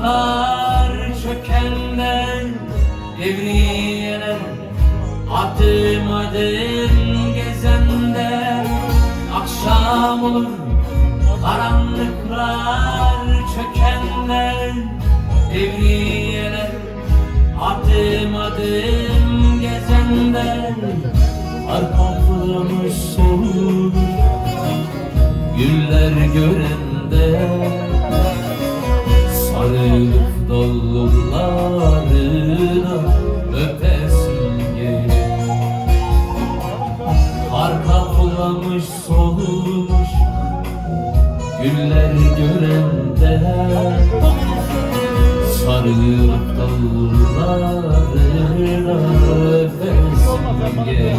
Karanlıklar çökenden devriyeler, adım adım gezenden. Akşam olur karanlıklar çökenden devriyeler, adım adım gezenden. Arkamdamış solur güller görende, sarılıp dallarına öpesim gelir. Kar kaplamış solmuş güller görende, sarılıp dallarına öpesim gelir.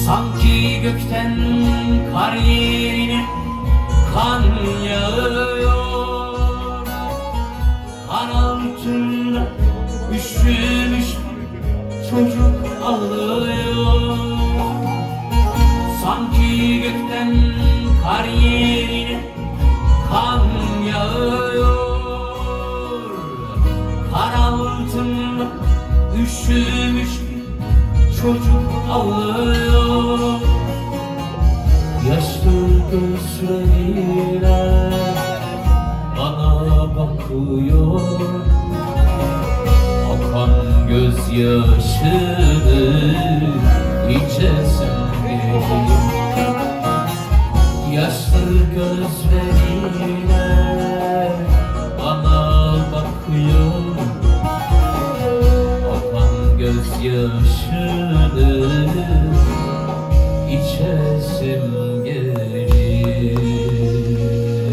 Sanki gökten kar yerine kan yağıyor, kan altında üşümüş çocuk ağlıyor. Sanki gökten kar yerine kan yağıyor, kar altında üşümüş çocuk ağlıyor. Yaşlı gözleriyle bana bakıyor, akan gözyaşını içesim gelir. Yaşlı gözleriyle bana bakıyor, akan gözyaşını içesim gelir.